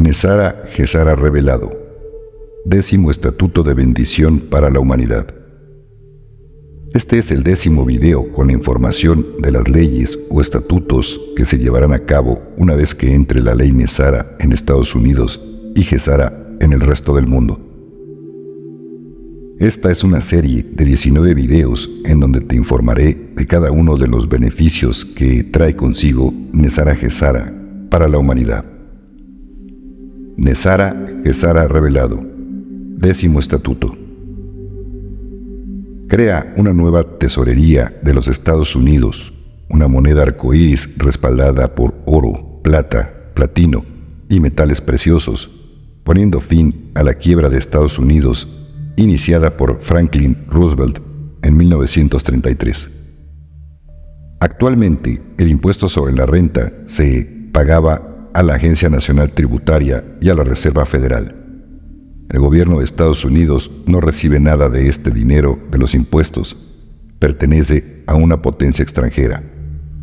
Nesara Gesara revelado. 10º Estatuto de Bendición para la Humanidad. Este es el 10º video con la información de las leyes o estatutos que se llevarán a cabo una vez que entre la ley Nesara en Estados Unidos y Gesara en el resto del mundo. Esta es una serie de 19 videos en donde te informaré de cada uno de los beneficios que trae consigo Nesara Gesara para la humanidad. Nesara Gesara revelado. 10º Estatuto. Crea una nueva tesorería de los Estados Unidos, una moneda arcoíris respaldada por oro, plata, platino y metales preciosos, poniendo fin a la quiebra de Estados Unidos iniciada por Franklin Roosevelt en 1933. Actualmente, el impuesto sobre la renta se pagaba a la Agencia Nacional Tributaria y a la Reserva Federal. El gobierno de Estados Unidos no recibe nada de este dinero de los impuestos. Pertenece a una potencia extranjera.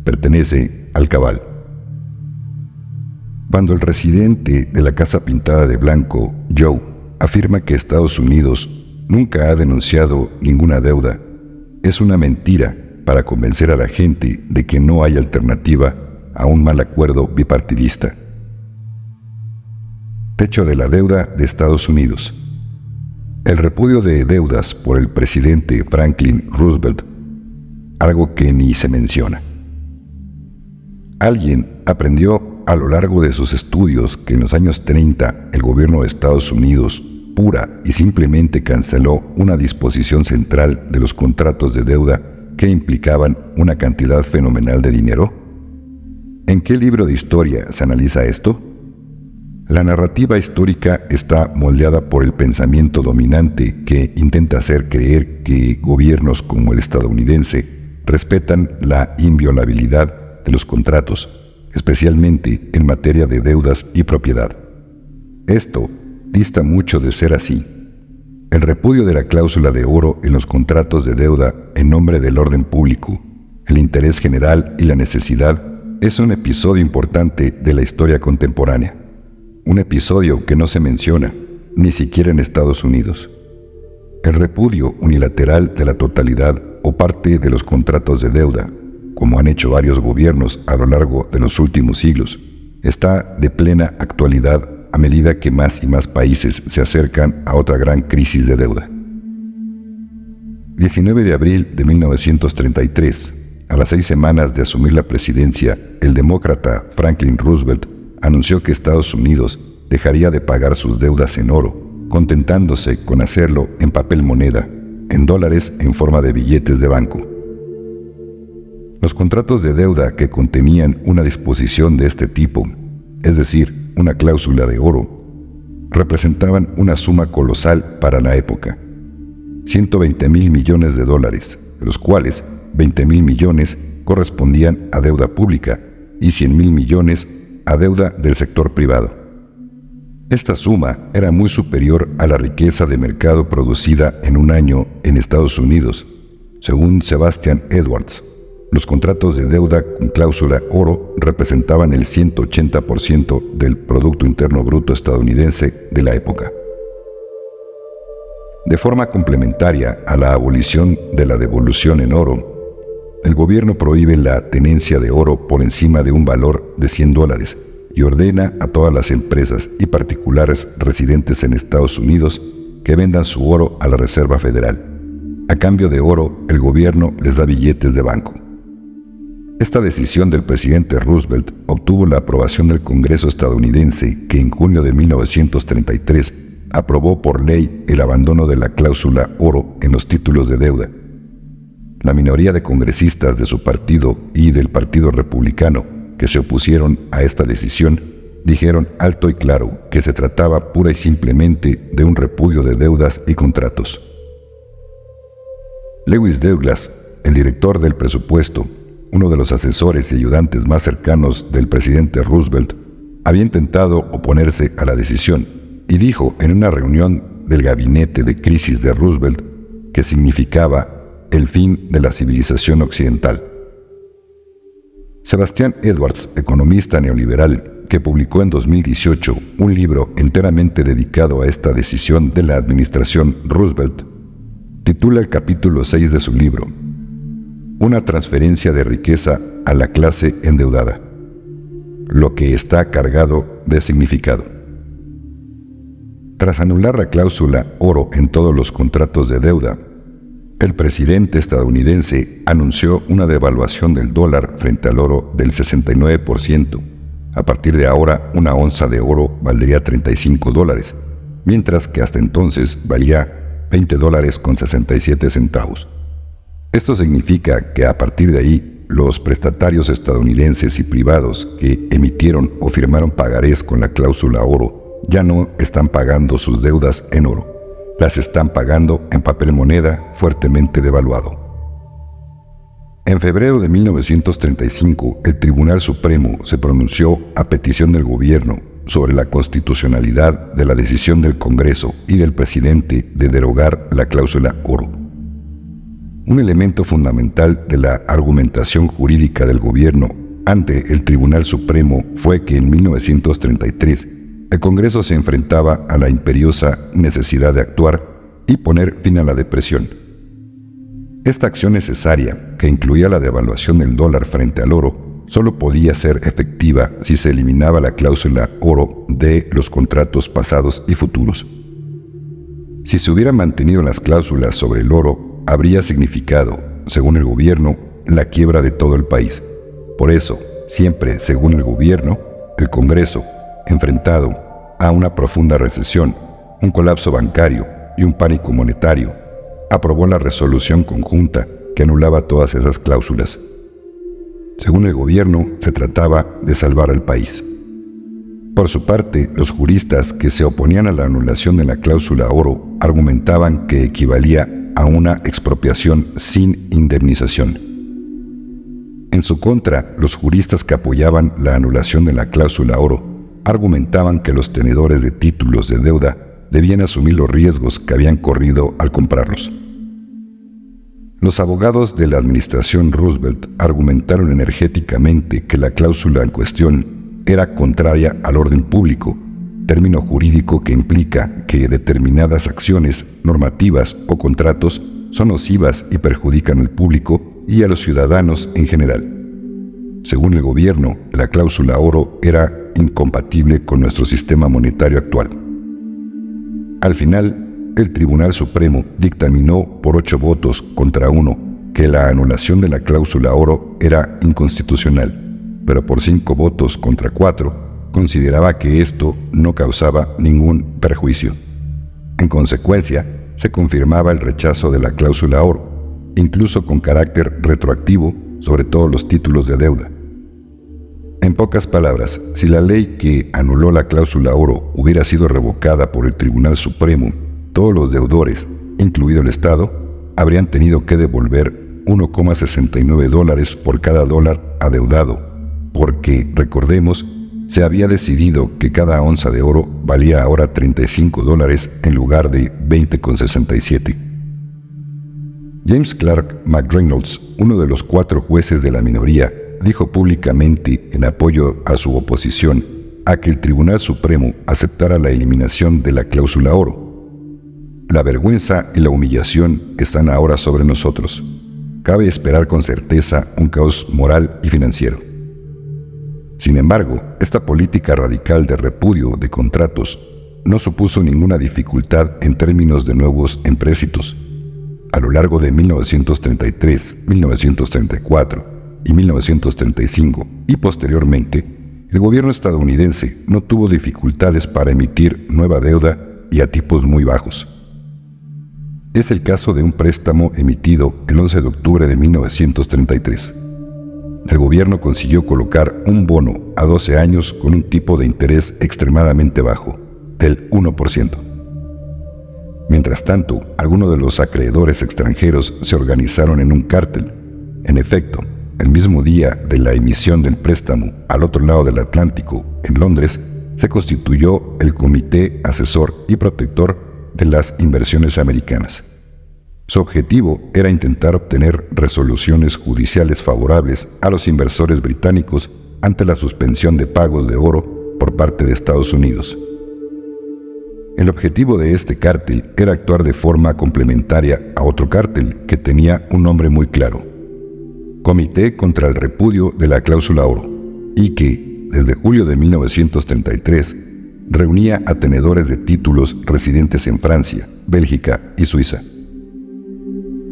Pertenece al cabal. Cuando el residente de la Casa Pintada de Blanco, Joe, afirma que Estados Unidos nunca ha denunciado ninguna deuda, es una mentira para convencer a la gente de que no hay alternativa a un mal acuerdo bipartidista. Techo de la deuda de Estados Unidos. El repudio de deudas por el presidente Franklin Roosevelt, algo que ni se menciona. Alguien aprendió a lo largo de sus estudios que en los años 30 el gobierno de Estados Unidos pura y simplemente canceló una disposición central de los contratos de deuda que implicaban una cantidad fenomenal de dinero. ¿En qué libro de historia se analiza esto? La narrativa histórica está moldeada por el pensamiento dominante que intenta hacer creer que gobiernos como el estadounidense respetan la inviolabilidad de los contratos, especialmente en materia de deudas y propiedad. Esto dista mucho de ser así. El repudio de la cláusula de oro en los contratos de deuda en nombre del orden público, el interés general y la necesidad es un episodio importante de la historia contemporánea. Un episodio que no se menciona, ni siquiera en Estados Unidos. El repudio unilateral de la totalidad o parte de los contratos de deuda, como han hecho varios gobiernos a lo largo de los últimos siglos, está de plena actualidad a medida que más y más países se acercan a otra gran crisis de deuda. 19 de abril de 1933, a las 6 semanas de asumir la presidencia, el demócrata Franklin Roosevelt anunció que Estados Unidos dejaría de pagar sus deudas en oro, contentándose con hacerlo en papel moneda, en dólares en forma de billetes de banco. Los contratos de deuda que contenían una disposición de este tipo, es decir, una cláusula de oro, representaban una suma colosal para la época. 120,000 millones de dólares, de los cuales 20,000 millones correspondían a deuda pública y 100,000 millones a deuda del sector privado. Esta suma era muy superior a la riqueza de mercado producida en un año en Estados Unidos. Según Sebastian Edwards, los contratos de deuda con cláusula oro representaban el 180% del Producto Interno Bruto estadounidense de la época. De forma complementaria a la abolición de la devolución en oro, el gobierno prohíbe la tenencia de oro por encima de un valor de $100 y ordena a todas las empresas y particulares residentes en Estados Unidos que vendan su oro a la Reserva Federal. A cambio de oro, el gobierno les da billetes de banco. Esta decisión del presidente Roosevelt obtuvo la aprobación del Congreso estadounidense, que en junio de 1933 aprobó por ley el abandono de la cláusula oro en los títulos de deuda. La minoría de congresistas de su partido y del Partido Republicano que se opusieron a esta decisión dijeron alto y claro que se trataba pura y simplemente de un repudio de deudas y contratos. Lewis Douglas, el director del presupuesto, uno de los asesores y ayudantes más cercanos del presidente Roosevelt, había intentado oponerse a la decisión y dijo en una reunión del gabinete de crisis de Roosevelt que significaba el fin de la civilización occidental. Sebastian Edwards, economista neoliberal que publicó en 2018 un libro enteramente dedicado a esta decisión de la administración Roosevelt, titula el capítulo 6 de su libro, Una transferencia de riqueza a la clase endeudada, lo que está cargado de significado. Tras anular la cláusula oro en todos los contratos de deuda, el presidente estadounidense anunció una devaluación del dólar frente al oro del 69%. A partir de ahora, una onza de oro valdría $35, mientras que hasta entonces valía $20.67. Esto significa que a partir de ahí, los prestatarios estadounidenses y privados que emitieron o firmaron pagarés con la cláusula oro ya no están pagando sus deudas en oro. Las están pagando en papel moneda fuertemente devaluado. En febrero de 1935, el Tribunal Supremo se pronunció a petición del gobierno sobre la constitucionalidad de la decisión del Congreso y del presidente de derogar la cláusula oro. Un elemento fundamental de la argumentación jurídica del gobierno ante el Tribunal Supremo fue que en 1933 el Congreso se enfrentaba a la imperiosa necesidad de actuar y poner fin a la depresión. Esta acción necesaria, que incluía la devaluación del dólar frente al oro, solo podía ser efectiva si se eliminaba la cláusula oro de los contratos pasados y futuros. Si se hubieran mantenido las cláusulas sobre el oro, habría significado, según el gobierno, la quiebra de todo el país. Por eso, siempre según el gobierno, el Congreso, enfrentado a una profunda recesión, un colapso bancario y un pánico monetario, aprobó la resolución conjunta que anulaba todas esas cláusulas. Según el gobierno, se trataba de salvar al país. Por su parte, los juristas que se oponían a la anulación de la cláusula oro argumentaban que equivalía a una expropiación sin indemnización. En su contra, los juristas que apoyaban la anulación de la cláusula oro argumentaban que los tenedores de títulos de deuda debían asumir los riesgos que habían corrido al comprarlos. Los abogados de la administración Roosevelt argumentaron energéticamente que la cláusula en cuestión era contraria al orden público, término jurídico que implica que determinadas acciones, normativas o contratos son nocivas y perjudican al público y a los ciudadanos en general. Según el gobierno, la cláusula oro era incompatible con nuestro sistema monetario actual. Al final, el Tribunal Supremo dictaminó por 8 votos contra 1 que la anulación de la cláusula oro era inconstitucional, pero por 5 votos contra 4 consideraba que esto no causaba ningún perjuicio. En consecuencia, se confirmaba el rechazo de la cláusula oro, incluso con carácter retroactivo sobre todos los títulos de deuda. En pocas palabras, si la ley que anuló la cláusula oro hubiera sido revocada por el Tribunal Supremo, todos los deudores, incluido el Estado, habrían tenido que devolver $1,69 por cada dólar adeudado, porque, recordemos, se había decidido que cada onza de oro valía ahora $35 en lugar de $20,67. James Clark McReynolds, uno de los 4 jueces de la minoría, dijo públicamente en apoyo a su oposición a que el Tribunal Supremo aceptara la eliminación de la cláusula oro. La vergüenza y la humillación están ahora sobre nosotros. Cabe esperar con certeza un caos moral y financiero. Sin embargo, esta política radical de repudio de contratos no supuso ninguna dificultad en términos de nuevos empréstitos. A lo largo de 1933, 1934 y 1935 y posteriormente, el gobierno estadounidense no tuvo dificultades para emitir nueva deuda y a tipos muy bajos. Es el caso de un préstamo emitido el 11 de octubre de 1933. El gobierno consiguió colocar un bono a 12 años con un tipo de interés extremadamente bajo, del 1%. Mientras tanto, algunos de los acreedores extranjeros se organizaron en un cártel. En efecto, el mismo día de la emisión del préstamo al otro lado del Atlántico, en Londres, se constituyó el Comité Asesor y Protector de las Inversiones Americanas. Su objetivo era intentar obtener resoluciones judiciales favorables a los inversores británicos ante la suspensión de pagos de oro por parte de Estados Unidos. El objetivo de este cártel era actuar de forma complementaria a otro cártel que tenía un nombre muy claro: Comité contra el Repudio de la Cláusula Oro, y que, desde julio de 1933, reunía a tenedores de títulos residentes en Francia, Bélgica y Suiza.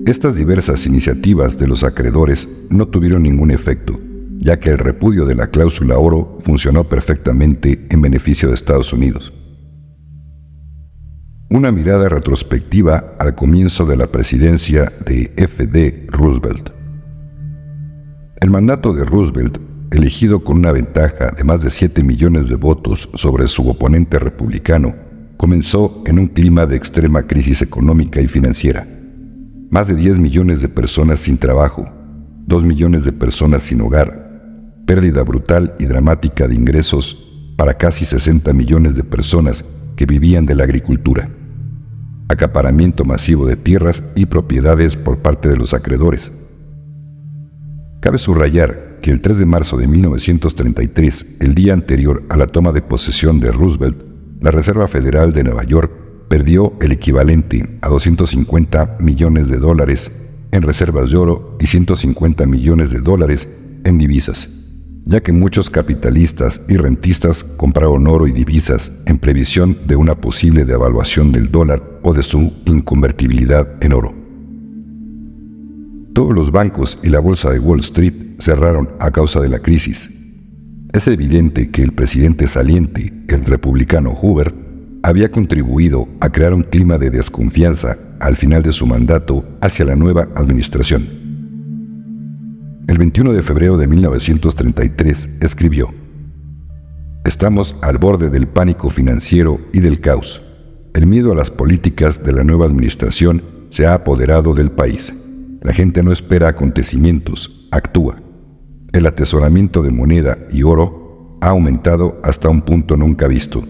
Estas diversas iniciativas de los acreedores no tuvieron ningún efecto, ya que el repudio de la cláusula oro funcionó perfectamente en beneficio de Estados Unidos. Una mirada retrospectiva al comienzo de la presidencia de F.D. Roosevelt. El mandato de Roosevelt, elegido con una ventaja de más de 7 millones de votos sobre su oponente republicano, comenzó en un clima de extrema crisis económica y financiera. Más de 10 millones de personas sin trabajo, 2 millones de personas sin hogar, pérdida brutal y dramática de ingresos para casi 60 millones de personas que vivían de la agricultura, acaparamiento masivo de tierras y propiedades por parte de los acreedores. Cabe subrayar que el 3 de marzo de 1933, el día anterior a la toma de posesión de Roosevelt, la Reserva Federal de Nueva York perdió el equivalente a 250 millones de dólares en reservas de oro y 150 millones de dólares en divisas, ya que muchos capitalistas y rentistas compraron oro y divisas en previsión de una posible devaluación del dólar o de su inconvertibilidad en oro. Todos los bancos y la bolsa de Wall Street cerraron a causa de la crisis. Es evidente que el presidente saliente, el republicano Hoover, había contribuido a crear un clima de desconfianza al final de su mandato hacia la nueva administración. El 21 de febrero de 1933 escribió: "Estamos al borde del pánico financiero y del caos. El miedo a las políticas de la nueva administración se ha apoderado del país. La gente no espera acontecimientos, actúa. El atesoramiento de moneda y oro ha aumentado hasta un punto nunca visto".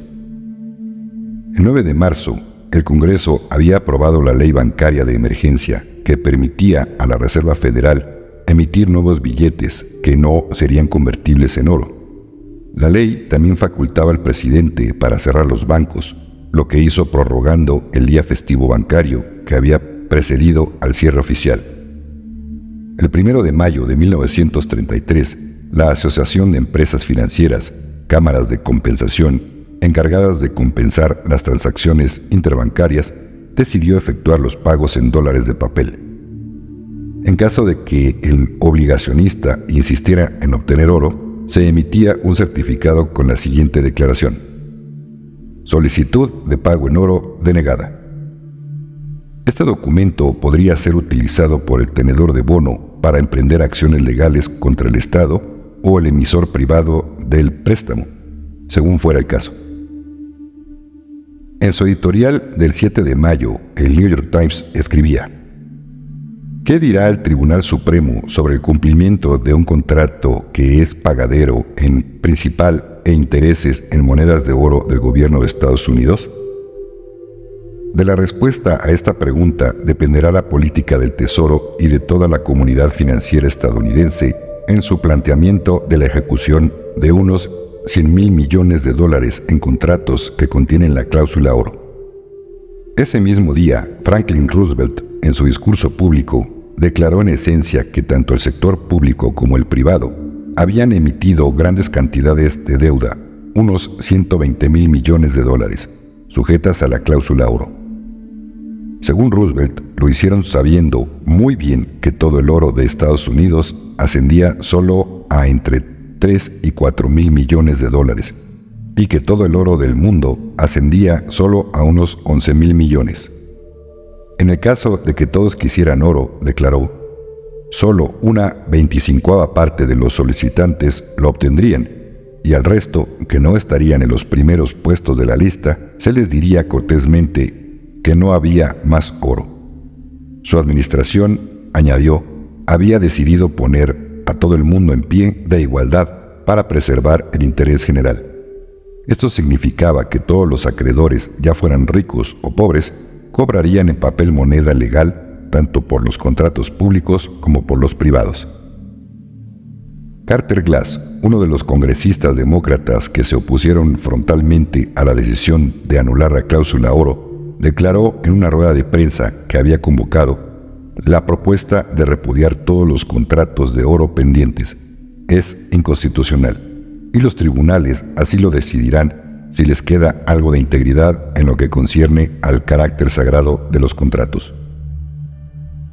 El 9 de marzo, el Congreso había aprobado la Ley Bancaria de Emergencia, que permitía a la Reserva Federal emitir nuevos billetes que no serían convertibles en oro. La ley también facultaba al presidente para cerrar los bancos, lo que hizo prorrogando el día festivo bancario que había precedido al cierre oficial. El 1 de mayo de 1933, la Asociación de Empresas Financieras, Cámaras de Compensación, encargadas de compensar las transacciones interbancarias, decidió efectuar los pagos en dólares de papel. En caso de que el obligacionista insistiera en obtener oro, se emitía un certificado con la siguiente declaración: solicitud de pago en oro denegada. Este documento podría ser utilizado por el tenedor de bono para emprender acciones legales contra el Estado o el emisor privado del préstamo, según fuera el caso. En su editorial del 7 de mayo, el New York Times escribía: ¿qué dirá el Tribunal Supremo sobre el cumplimiento de un contrato que es pagadero en principal e intereses en monedas de oro del gobierno de Estados Unidos? De la respuesta a esta pregunta dependerá la política del Tesoro y de toda la comunidad financiera estadounidense en su planteamiento de la ejecución de unos 100,000 millones de dólares en contratos que contienen la cláusula oro. Ese mismo día, Franklin Roosevelt, en su discurso público, declaró en esencia que tanto el sector público como el privado habían emitido grandes cantidades de deuda, unos 120,000 millones de dólares, sujetas a la cláusula oro. Según Roosevelt, lo hicieron sabiendo muy bien que todo el oro de Estados Unidos ascendía solo a entre 3 y 4 mil millones de dólares, y que todo el oro del mundo ascendía solo a unos 11,000 millones. En el caso de que todos quisieran oro, declaró, solo una 25ª parte de los solicitantes lo obtendrían, y al resto, que no estarían en los primeros puestos de la lista, se les diría cortésmente que no había más oro. Su administración, añadió, había decidido poner a todo el mundo en pie de igualdad para preservar el interés general. Esto significaba que todos los acreedores, ya fueran ricos o pobres, cobrarían en papel moneda legal tanto por los contratos públicos como por los privados. Carter Glass, uno de los congresistas demócratas que se opusieron frontalmente a la decisión de anular la cláusula oro, declaró en una rueda de prensa que había convocado: la propuesta de repudiar todos los contratos de oro pendientes es inconstitucional, y los tribunales así lo decidirán si les queda algo de integridad en lo que concierne al carácter sagrado de los contratos.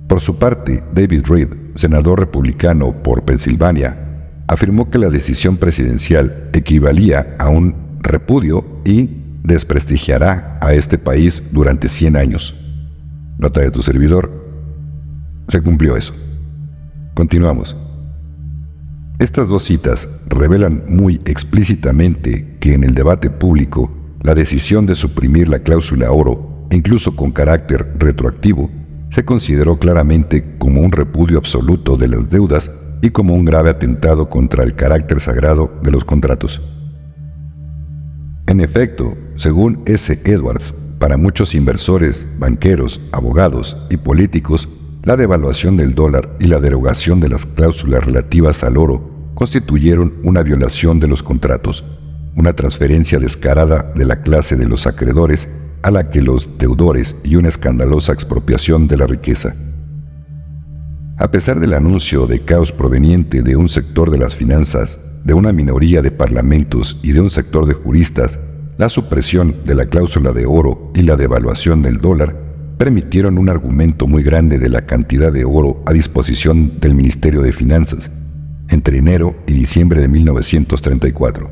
Por su parte, David Reed, senador republicano por Pensilvania, afirmó que la decisión presidencial equivalía a un repudio y desprestigiará a este país durante 100 años. Nota de tu servidor: se cumplió eso. Continuamos. Estas dos citas revelan muy explícitamente que en el debate público la decisión de suprimir la cláusula oro, incluso con carácter retroactivo, se consideró claramente como un repudio absoluto de las deudas y como un grave atentado contra el carácter sagrado de los contratos. En efecto, según S. Edwards, para muchos inversores, banqueros, abogados y políticos, la devaluación del dólar y la derogación de las cláusulas relativas al oro constituyeron una violación de los contratos, una transferencia descarada de la clase de los acreedores a la que los deudores y una escandalosa expropiación de la riqueza. A pesar del anuncio de caos proveniente de un sector de las finanzas, de una minoría de parlamentos y de un sector de juristas, la supresión de la cláusula de oro y la devaluación del dólar permitieron un aumento muy grande de la cantidad de oro a disposición del Ministerio de Finanzas entre enero y diciembre de 1934.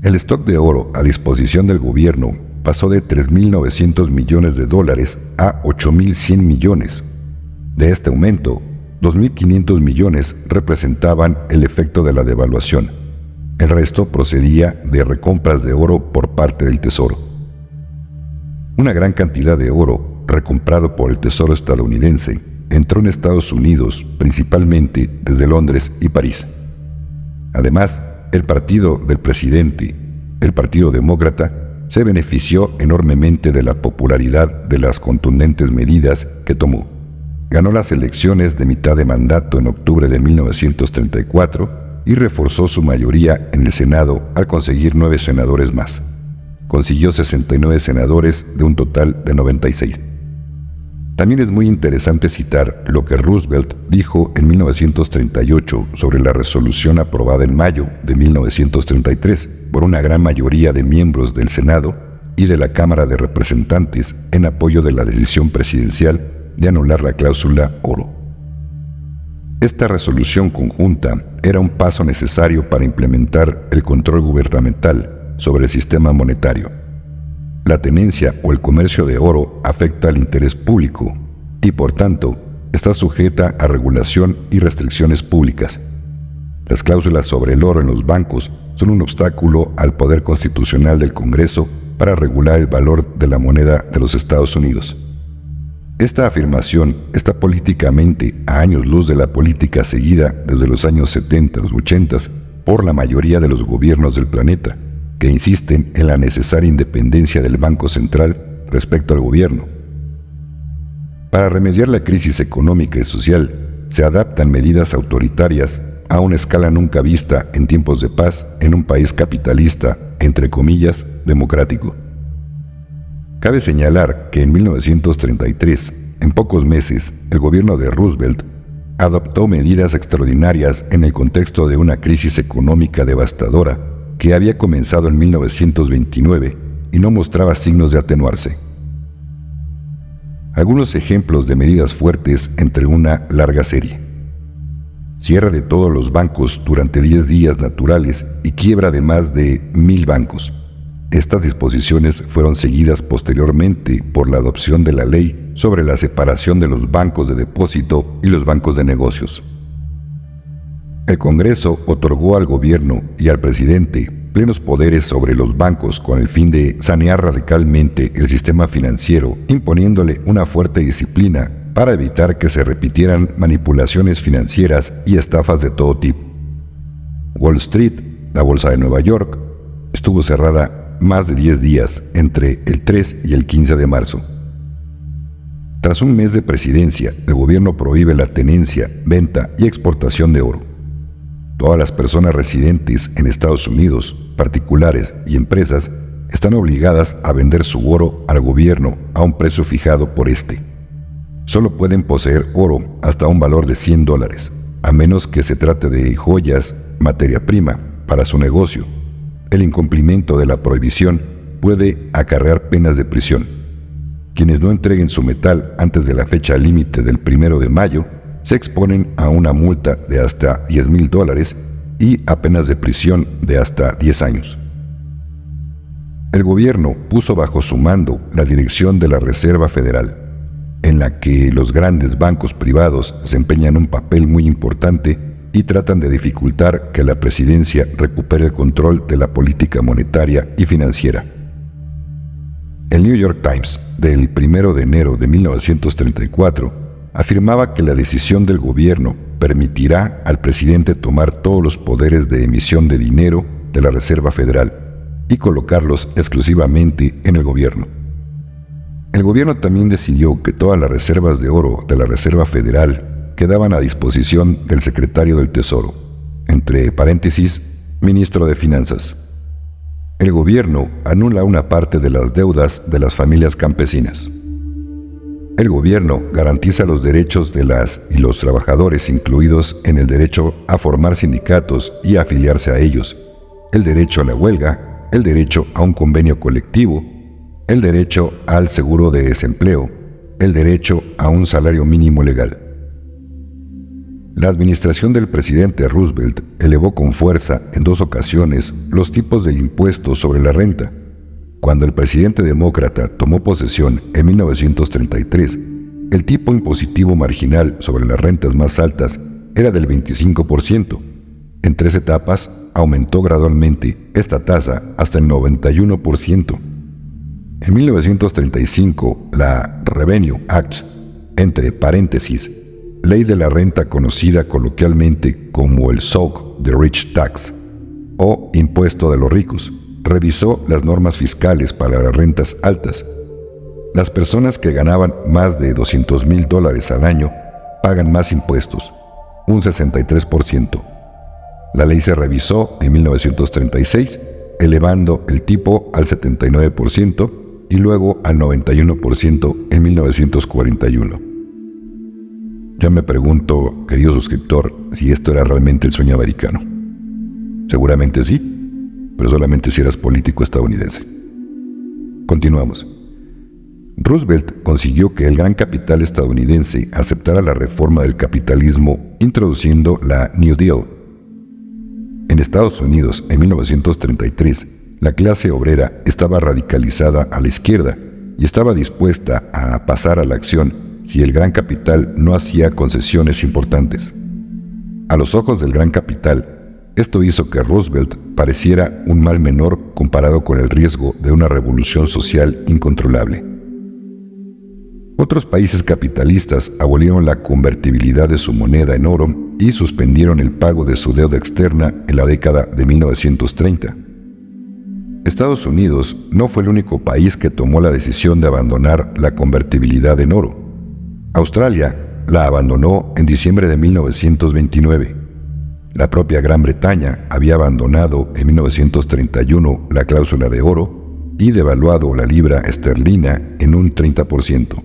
El stock de oro a disposición del gobierno pasó de 3.900 millones de dólares a 8.100 millones. De este aumento, 2.500 millones representaban el efecto de la devaluación. El resto procedía de recompras de oro por parte del Tesoro. Una gran cantidad de oro, recomprado por el Tesoro estadounidense, entró en Estados Unidos principalmente desde Londres y París. Además, el partido del presidente, el Partido Demócrata, se benefició enormemente de la popularidad de las contundentes medidas que tomó. Ganó las elecciones de mitad de mandato en octubre de 1934 y reforzó su mayoría en el Senado al conseguir 9 senadores más. Consiguió 69 senadores de un total de 96. También es muy interesante citar lo que Roosevelt dijo en 1938 sobre la resolución aprobada en mayo de 1933 por una gran mayoría de miembros del Senado y de la Cámara de Representantes en apoyo de la decisión presidencial de anular la cláusula oro. Esta resolución conjunta era un paso necesario para implementar el control gubernamental sobre el sistema monetario. La tenencia o el comercio de oro afecta al interés público y, por tanto, está sujeta a regulación y restricciones públicas. Las cláusulas sobre el oro en los bancos son un obstáculo al poder constitucional del Congreso para regular el valor de la moneda de los Estados Unidos. Esta afirmación está políticamente a años luz de la política seguida desde los años 70 y 80 por la mayoría de los gobiernos del planeta, que insisten en la necesaria independencia del Banco Central respecto al gobierno. Para remediar la crisis económica y social, se adaptan medidas autoritarias a una escala nunca vista en tiempos de paz en un país capitalista, entre comillas, democrático. Cabe señalar que en 1933, en pocos meses, el gobierno de Roosevelt adoptó medidas extraordinarias en el contexto de una crisis económica devastadora que había comenzado en 1929 y no mostraba signos de atenuarse. Algunos ejemplos de medidas fuertes entre una larga serie: cierre de todos los bancos durante 10 días naturales y quiebra de más de 1.000 bancos. Estas disposiciones fueron seguidas posteriormente por la adopción de la ley sobre la separación de los bancos de depósito y los bancos de negocios. El Congreso otorgó al gobierno y al presidente plenos poderes sobre los bancos con el fin de sanear radicalmente el sistema financiero, imponiéndole una fuerte disciplina para evitar que se repitieran manipulaciones financieras y estafas de todo tipo. Wall Street, la bolsa de Nueva York, estuvo cerrada más de 10 días entre el 3 y el 15 de marzo. Tras un mes de presidencia, el gobierno prohíbe la tenencia, venta y exportación de oro. Todas las personas residentes en Estados Unidos, particulares y empresas, están obligadas a vender su oro al gobierno a un precio fijado por este. Solo pueden poseer oro hasta un valor de $100, a menos que se trate de joyas, materia prima, para su negocio. El incumplimiento de la prohibición puede acarrear penas de prisión. Quienes no entreguen su metal antes de la fecha límite del 1 de mayo se exponen a una multa de hasta $10,000 y a penas de prisión de hasta 10 años. El gobierno puso bajo su mando la dirección de la Reserva Federal, en la que los grandes bancos privados desempeñan un papel muy importante y tratan de dificultar que la presidencia recupere el control de la política monetaria y financiera. El New York Times, del 1 de enero de 1934, afirmaba que la decisión del gobierno permitirá al presidente tomar todos los poderes de emisión de dinero de la Reserva Federal y colocarlos exclusivamente en el gobierno. El gobierno también decidió que todas las reservas de oro de la Reserva Federal quedaban a disposición del secretario del Tesoro, entre paréntesis, ministro de Finanzas. El gobierno anula una parte de las deudas de las familias campesinas. El gobierno garantiza los derechos de las y los trabajadores, incluidos en el derecho a formar sindicatos y afiliarse a ellos, el derecho a la huelga, el derecho a un convenio colectivo, el derecho al seguro de desempleo, el derecho a un salario mínimo legal. La administración del presidente Roosevelt elevó con fuerza en 2 ocasiones los tipos del impuesto sobre la renta. Cuando el presidente demócrata tomó posesión en 1933, el tipo impositivo marginal sobre las rentas más altas era del 25%. En 3 etapas aumentó gradualmente esta tasa hasta el 91%. En 1935, la Revenue Act, entre paréntesis, Ley de la Renta conocida coloquialmente como el Soak the Rich Tax, o Impuesto de los Ricos, revisó las normas fiscales para las rentas altas. Las personas que ganaban más de $200,000 al año pagan más impuestos, un 63%. La ley se revisó en 1936, elevando el tipo al 79% y luego al 91% en 1941. Yo me pregunto, querido suscriptor, si esto era realmente el sueño americano. Seguramente sí, pero solamente si eras político estadounidense. Continuamos. Roosevelt consiguió que el gran capital estadounidense aceptara la reforma del capitalismo introduciendo la New Deal. En Estados Unidos, en 1933, la clase obrera estaba radicalizada a la izquierda y estaba dispuesta a pasar a la acción si el gran capital no hacía concesiones importantes. A los ojos del gran capital, esto hizo que Roosevelt pareciera un mal menor comparado con el riesgo de una revolución social incontrolable. Otros países capitalistas abolieron la convertibilidad de su moneda en oro y suspendieron el pago de su deuda externa en la década de 1930. Estados Unidos no fue el único país que tomó la decisión de abandonar la convertibilidad en oro. Australia la abandonó en diciembre de 1929. La propia Gran Bretaña había abandonado en 1931 la cláusula de oro y devaluado la libra esterlina en un 30%.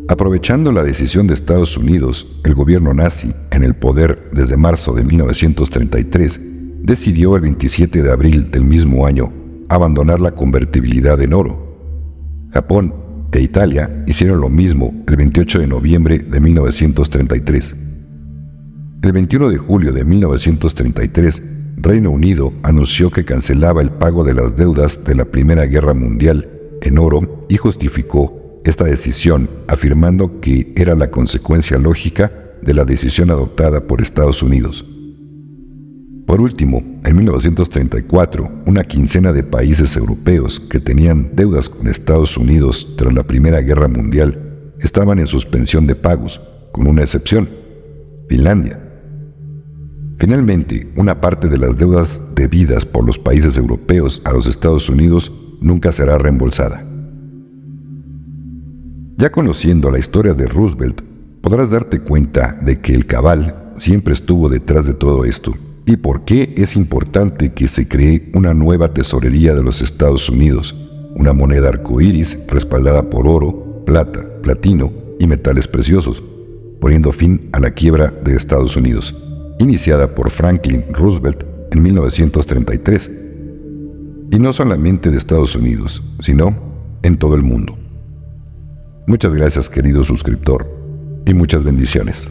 Aprovechando la decisión de Estados Unidos, el gobierno nazi, en el poder desde marzo de 1933, decidió el 27 de abril del mismo año abandonar la convertibilidad en oro. Japón e Italia hicieron lo mismo el 28 de noviembre de 1933. El 21 de julio de 1933, Reino Unido anunció que cancelaba el pago de las deudas de la Primera Guerra Mundial en oro y justificó esta decisión afirmando que era la consecuencia lógica de la decisión adoptada por Estados Unidos. Por último, en 1934, una quincena de países europeos que tenían deudas con Estados Unidos tras la Primera Guerra Mundial estaban en suspensión de pagos, con una excepción: Finlandia. Finalmente, una parte de las deudas debidas por los países europeos a los Estados Unidos nunca será reembolsada. Ya conociendo la historia de Roosevelt, podrás darte cuenta de que el cabal siempre estuvo detrás de todo esto? ¿Y por qué es importante que se cree una nueva tesorería de los Estados Unidos, una moneda arcoíris respaldada por oro, plata, platino y metales preciosos, poniendo fin a la quiebra de Estados Unidos, iniciada por Franklin Roosevelt en 1933? Y no solamente de Estados Unidos, sino en todo el mundo. Muchas gracias, querido suscriptor, y muchas bendiciones.